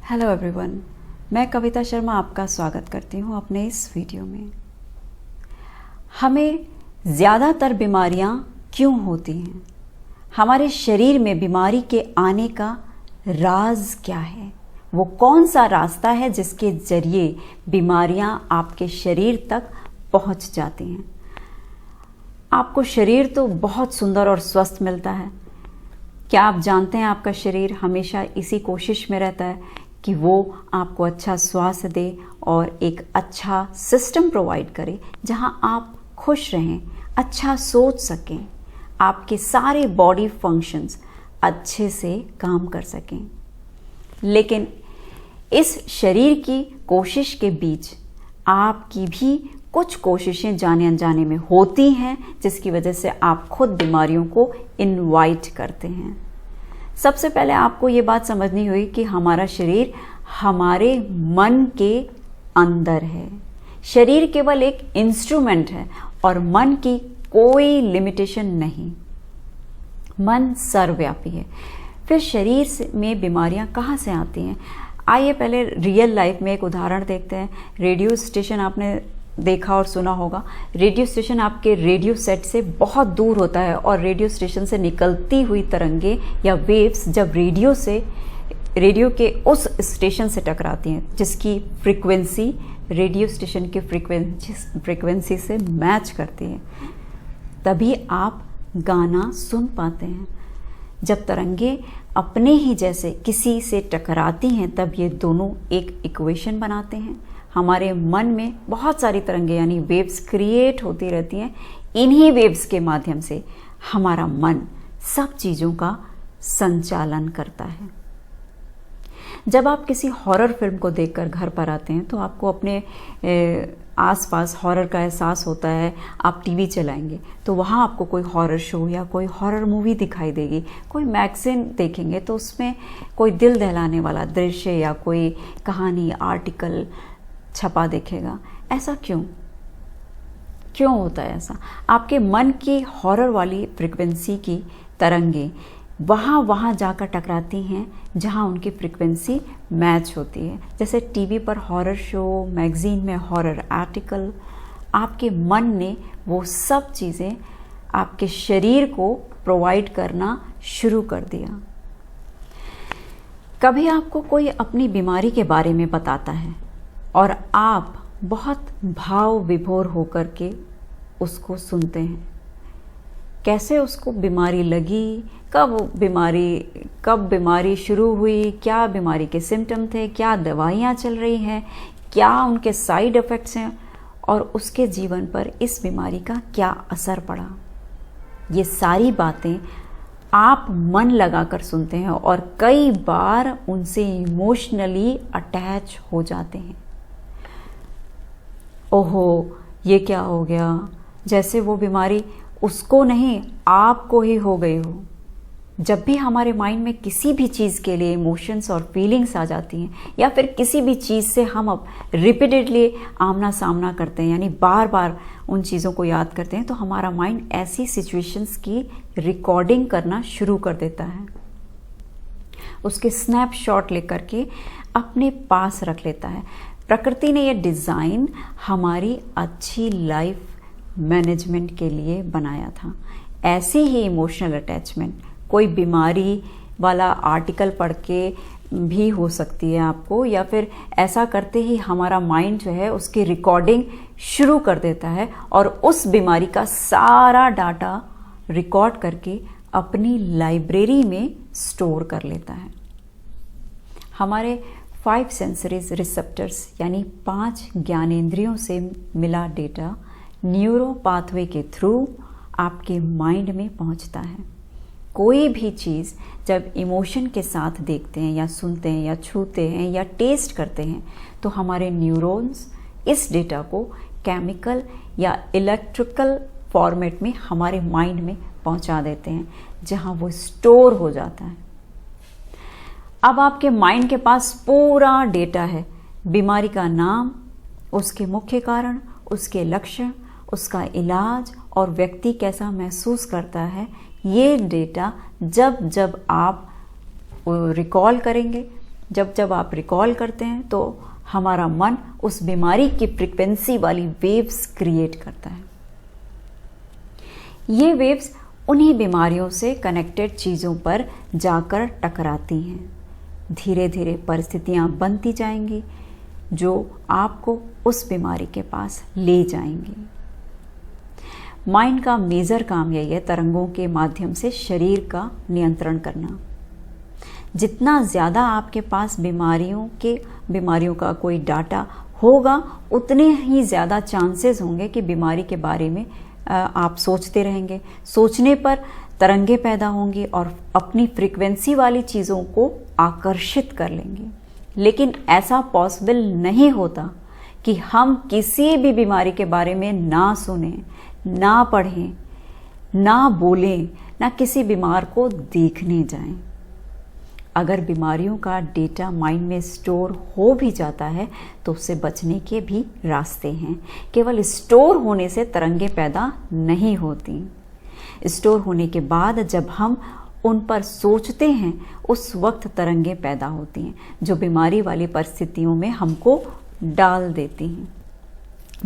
Hello everyone, मैं कविता शर्मा आपका स्वागत करती हूँ अपने इस वीडियो में। हमें ज़्यादातर बीमारियाँ क्यों होती हैं? हमारे शरीर में बीमारी के आने का राज क्या है? वो कौन सा रास्ता है जिसके ज़रिए बीमारियाँ आपके शरीर तक पहुँच जाती हैं? आपको शरीर तो बहुत सुंदर और स्वस्थ मिलता है। क्या आप जानते हैं आपका शरीर हमेशा इसी कोशिश में रहता है कि वो आपको अच्छा स्वास्थ्य दे और एक अच्छा सिस्टम प्रोवाइड करे जहां आप खुश रहें, अच्छा सोच सकें, आपके सारे बॉडी फंक्शंस अच्छे से काम कर सकें। लेकिन इस शरीर की कोशिश के बीच आपकी भी कुछ कोशिशें जाने अनजाने में होती हैं, जिसकी वजह से आप खुद बीमारियों को इनवाइट करते हैं। सबसे पहले आपको ये बात समझनी हुई कि हमारा शरीर हमारे मन के अंदर है। शरीर केवल एक इंस्ट्रूमेंट है और मन की कोई लिमिटेशन नहीं। मन सर्वव्यापी है। फिर शरीर में बीमारियां कहाँ से आती हैं? आइए पहले रियल लाइफ में एक उदाहरण देखते हैं। रेडियो स्टेशन आपने देखा और सुना होगा। रेडियो स्टेशन आपके रेडियो सेट से बहुत दूर होता है और रेडियो स्टेशन से निकलती हुई तरंगे या वेव्स जब रेडियो के उस स्टेशन से टकराती हैं जिसकी फ्रीक्वेंसी रेडियो स्टेशन की फ्रीक्वेंसी से मैच करती है, तभी आप गाना सुन पाते हैं। जब तरंगे अपने ही जैसे किसी से टकराती हैं तब ये दोनों एक इक्वेशन बनाते हैं। हमारे मन में बहुत सारी तरंगे यानी वेव्स क्रिएट होती रहती हैं। इन्हीं वेव्स के माध्यम से हमारा मन सब चीज़ों का संचालन करता है। जब आप किसी हॉरर फिल्म को देखकर घर पर आते हैं तो आपको अपने आसपास हॉरर का एहसास होता है। आप टीवी चलाएंगे तो वहाँ आपको कोई हॉरर शो या कोई हॉरर मूवी दिखाई देगी। कोई मैगज़ीन देखेंगे तो उसमें कोई दिल दहलाने वाला दृश्य या कोई कहानी, आर्टिकल छपा दिखेगा। ऐसा क्यों होता है ऐसा? आपके मन की हॉरर वाली फ्रीक्वेंसी की तरंगे वहाँ जाकर टकराती हैं जहाँ उनकी फ्रीक्वेंसी मैच होती है। जैसे टीवी पर हॉरर शो, मैगज़ीन में हॉरर आर्टिकल, आपके मन ने वो सब चीज़ें आपके शरीर को प्रोवाइड करना शुरू कर दिया। कभी आपको कोई अपनी बीमारी के बारे में बताता है और आप बहुत भाव विभोर होकर के उसको सुनते हैं। कैसे उसको बीमारी लगी, कब बीमारी शुरू हुई, क्या बीमारी के सिम्टम थे, क्या दवाइयाँ चल रही हैं, क्या उनके साइड इफ़ेक्ट्स हैं और उसके जीवन पर इस बीमारी का क्या असर पड़ा। ये सारी बातें आप मन लगाकर सुनते हैं और कई बार उनसे इमोशनली अटैच हो जाते हैं। ओहो, ये क्या हो गया, जैसे वो बीमारी उसको नहीं आपको ही हो गई हो। जब भी हमारे माइंड में किसी भी चीज़ के लिए इमोशंस और फीलिंग्स आ जाती हैं या फिर किसी भी चीज़ से हम अब रिपीटेडली आमना सामना करते हैं यानी बार बार उन चीज़ों को याद करते हैं, तो हमारा माइंड ऐसी सिचुएशंस की रिकॉर्डिंग करना शुरू कर देता है। उसके स्नैपशॉट लेकर के अपने पास रख लेता है। प्रकृति ने यह डिज़ाइन हमारी अच्छी लाइफ मैनेजमेंट के लिए बनाया था। ऐसे ही इमोशनल अटैचमेंट कोई बीमारी वाला आर्टिकल पढ़ के भी हो सकती है आपको, या फिर ऐसा करते ही हमारा माइंड जो है उसकी रिकॉर्डिंग शुरू कर देता है और उस बीमारी का सारा डाटा रिकॉर्ड करके अपनी लाइब्रेरी में स्टोर कर लेता है। हमारे 5 सेंसरीज रिसेप्टर्स यानी 5 ज्ञानेंद्रियों से मिला डेटा न्यूरो पाथवे के थ्रू आपके माइंड में पहुंचता है। कोई भी चीज़ जब इमोशन के साथ देखते हैं या सुनते हैं या छूते हैं या टेस्ट करते हैं तो हमारे न्यूरॉन्स इस डेटा को केमिकल या इलेक्ट्रिकल फॉर्मेट में हमारे माइंड में पहुंचा देते हैं, जहां वो स्टोर हो जाता है। अब आपके माइंड के पास पूरा डेटा है। बीमारी का नाम, उसके मुख्य कारण, उसके लक्षण, उसका इलाज और व्यक्ति कैसा महसूस करता है। ये डेटा जब जब आप रिकॉल करेंगे जब जब आप रिकॉल करते हैं तो हमारा मन उस बीमारी की फ्रीक्वेंसी वाली वेव्स क्रिएट करता है। ये वेव्स उन्हीं बीमारियों से कनेक्टेड चीज़ों पर जाकर टकराती हैं। धीरे धीरे परिस्थितियाँ बनती जाएंगी जो आपको उस बीमारी के पास ले जाएंगी। माइंड का मेजर काम यही है, तरंगों के माध्यम से शरीर का नियंत्रण करना। जितना ज़्यादा आपके पास बीमारियों का कोई डाटा होगा, उतने ही ज़्यादा चांसेस होंगे कि बीमारी के बारे में आप सोचते रहेंगे। सोचने पर तरंगे पैदा होंगी और अपनी फ्रीक्वेंसी वाली चीज़ों को आकर्षित कर लेंगे। लेकिन ऐसा पॉसिबल नहीं होता कि हम किसी भी बीमारी के बारे में ना सुनें, ना पढ़ें, ना बोलें, ना किसी बीमार को देखने जाएं। अगर बीमारियों का डेटा माइंड में स्टोर हो भी जाता है तो उससे बचने के भी रास्ते हैं। केवल स्टोर होने से तरंगे पैदा नहीं होती। स्टोर होने के बाद जब हम उन पर सोचते हैं उस वक्त तरंगे पैदा होती हैं जो बीमारी वाली परिस्थितियों में हमको डाल देती हैं।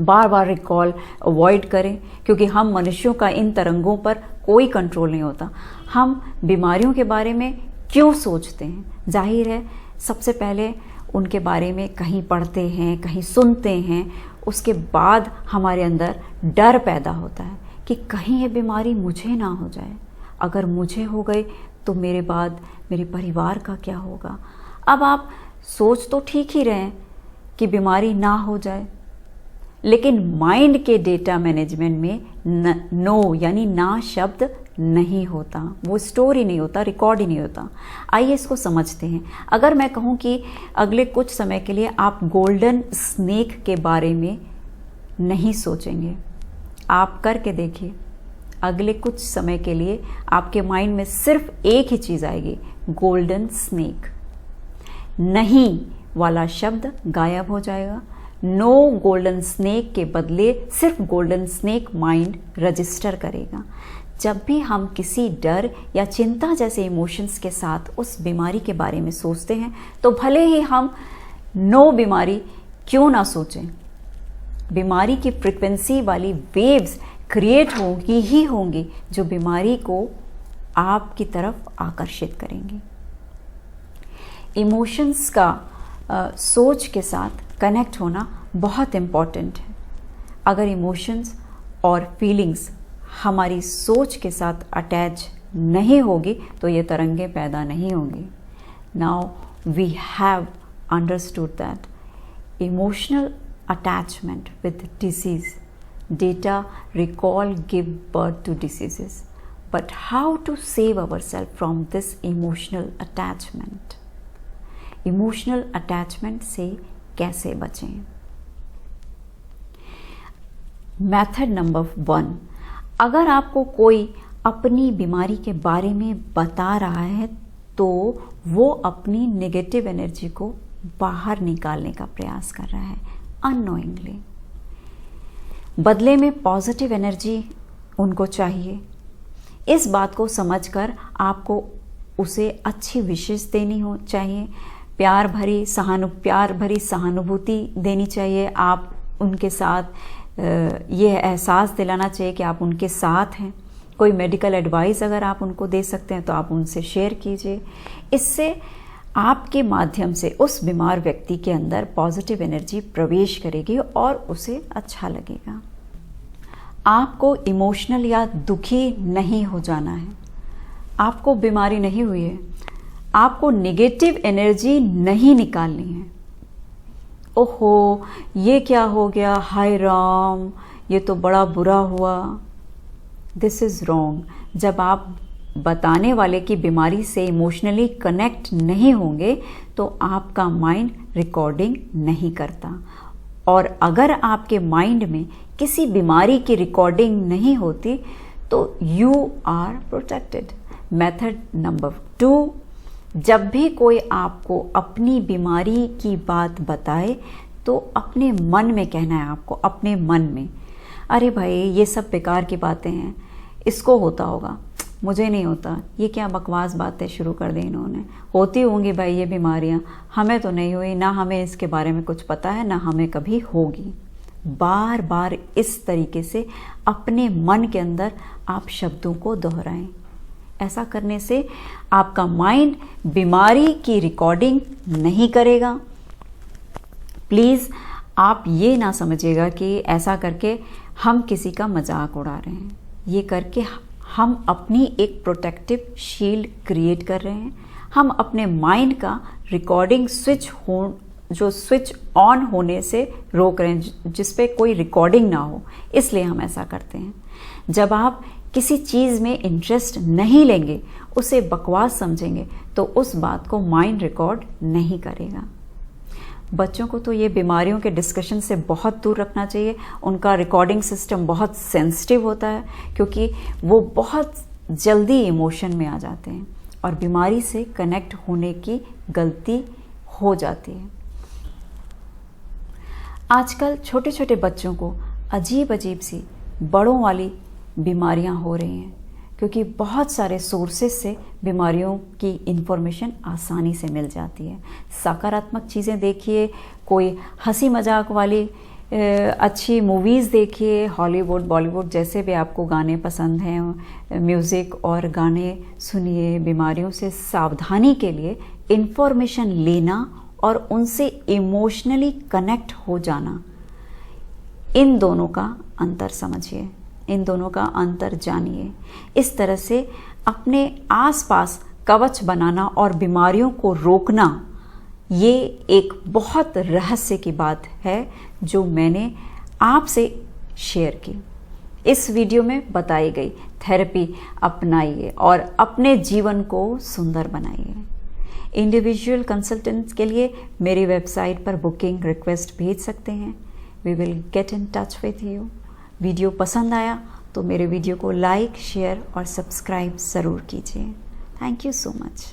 बार बार रिकॉल अवॉइड करें, क्योंकि हम मनुष्यों का इन तरंगों पर कोई कंट्रोल नहीं होता। हम बीमारियों के बारे में क्यों सोचते हैं? जाहिर है, सबसे पहले उनके बारे में कहीं पढ़ते हैं, कहीं सुनते हैं, उसके बाद हमारे अंदर डर पैदा होता है कि कहीं ये बीमारी मुझे ना हो जाए। अगर मुझे हो गई तो मेरे बाद मेरे परिवार का क्या होगा? अब आप सोच तो ठीक ही रहे हैं कि बीमारी ना हो जाए, लेकिन माइंड के डेटा मैनेजमेंट में नो यानी ना शब्द नहीं होता, वो स्टोर ही नहीं होता, रिकॉर्ड ही नहीं होता। आइए इसको समझते हैं। अगर मैं कहूँ कि अगले कुछ समय के लिए आप गोल्डन स्नेक के बारे में नहीं सोचेंगे, आप करके देखिए। अगले कुछ समय के लिए आपके माइंड में सिर्फ एक ही चीज़ आएगी, गोल्डन स्नेक। नहीं वाला शब्द गायब हो जाएगा। नो गोल्डन स्नेक के बदले सिर्फ गोल्डन स्नेक माइंड रजिस्टर करेगा। जब भी हम किसी डर या चिंता जैसे इमोशंस के साथ उस बीमारी के बारे में सोचते हैं तो भले ही हम नो बीमारी क्यों ना सोचें, बीमारी की फ्रीक्वेंसी वाली वेव्स क्रिएट होंगी ही होंगी जो बीमारी को आपकी तरफ आकर्षित करेंगी। इमोशंस का सोच के साथ कनेक्ट होना बहुत इम्पॉर्टेंट है। अगर इमोशंस और फीलिंग्स हमारी सोच के साथ अटैच नहीं होगी तो ये तरंगे पैदा नहीं होंगी। Now we have understood that emotional attachment with disease, data recall give birth to diseases, but how to save ourself from this emotional attachment? Emotional attachment से कैसे बचें? मेथड नंबर 1, अगर आपको कोई अपनी बीमारी के बारे में बता रहा है तो वो अपनी नेगेटिव एनर्जी को बाहर निकालने का प्रयास कर रहा है अननोइंगली। बदले में पॉजिटिव एनर्जी उनको चाहिए। इस बात को समझकर आपको उसे अच्छी विशेष देनी चाहिए, प्यार भरी सहानुभूति देनी चाहिए। आप उनके साथ ये एहसास दिलाना चाहिए कि आप उनके साथ हैं। कोई मेडिकल एडवाइस अगर आप उनको दे सकते हैं तो आप उनसे शेयर कीजिए। इससे आपके माध्यम से उस बीमार व्यक्ति के अंदर पॉजिटिव एनर्जी प्रवेश करेगी और उसे अच्छा लगेगा। आपको इमोशनल या दुखी नहीं हो जाना है। आपको बीमारी नहीं हुई है, आपको नेगेटिव एनर्जी नहीं निकालनी है। ओहो, ये क्या हो गया, हाय राम, ये तो बड़ा बुरा हुआ। This is wrong. जब आप बताने वाले की बीमारी से इमोशनली कनेक्ट नहीं होंगे तो आपका माइंड रिकॉर्डिंग नहीं करता। और अगर आपके माइंड में किसी बीमारी की रिकॉर्डिंग नहीं होती तो you are protected. Method number 2, जब भी कोई आपको अपनी बीमारी की बात बताए तो अपने मन में कहना है आपको, अपने मन में, अरे भाई ये सब बेकार की बातें हैं, इसको होता होगा, मुझे नहीं होता, ये क्या बकवास बातें शुरू कर दी इन्होंने। होती होंगी भाई ये बीमारियां, हमें तो नहीं हुई, ना हमें इसके बारे में कुछ पता है, ना हमें कभी होगी। बार बार इस तरीके से अपने मन के अंदर आप शब्दों को दोहराएं। ऐसा करने से आपका माइंड बीमारी की रिकॉर्डिंग नहीं करेगा। प्लीज़ आप ये ना समझिएगा कि ऐसा करके हम किसी का मजाक उड़ा रहे हैं। ये करके हम अपनी एक प्रोटेक्टिव शील्ड क्रिएट कर रहे हैं। हम अपने माइंड का रिकॉर्डिंग स्विच ऑन होने से रोक रहे हैं, जिस पे कोई रिकॉर्डिंग ना हो, इसलिए हम ऐसा करते हैं। जब आप किसी चीज़ में इंटरेस्ट नहीं लेंगे, उसे बकवास समझेंगे, तो उस बात को माइंड रिकॉर्ड नहीं करेगा। बच्चों को तो ये बीमारियों के डिस्कशन से बहुत दूर रखना चाहिए। उनका रिकॉर्डिंग सिस्टम बहुत सेंसिटिव होता है, क्योंकि वो बहुत जल्दी इमोशन में आ जाते हैं और बीमारी से कनेक्ट होने की गलती हो जाती है। आजकल छोटे छोटे बच्चों को अजीब अजीब सी बड़ों वाली बीमारियां हो रही हैं, क्योंकि बहुत सारे सोर्सेस से बीमारियों की इन्फॉर्मेशन आसानी से मिल जाती है। सकारात्मक चीज़ें देखिए, कोई हंसी मजाक वाली अच्छी मूवीज़ देखिए, हॉलीवुड बॉलीवुड जैसे भी आपको गाने पसंद हैं, म्यूज़िक और गाने सुनिए। बीमारियों से सावधानी के लिए इन्फॉर्मेशन लेना और उनसे इमोशनली कनेक्ट हो जाना, इन दोनों का अंतर समझिए, इन दोनों का अंतर जानिए। इस तरह से अपने आसपास कवच बनाना और बीमारियों को रोकना, ये एक बहुत रहस्य की बात है जो मैंने आपसे शेयर की। इस वीडियो में बताई गई थेरेपी अपनाइए और अपने जीवन को सुंदर बनाइए। इंडिविजुअल कंसल्टेंट्स के लिए मेरी वेबसाइट पर बुकिंग रिक्वेस्ट भेज सकते हैं। We will get in touch with you. Video पसंद आया तो मेरे वीडियो को लाइक, शेयर और सब्सक्राइब ज़रूर कीजिए। Thank you so much.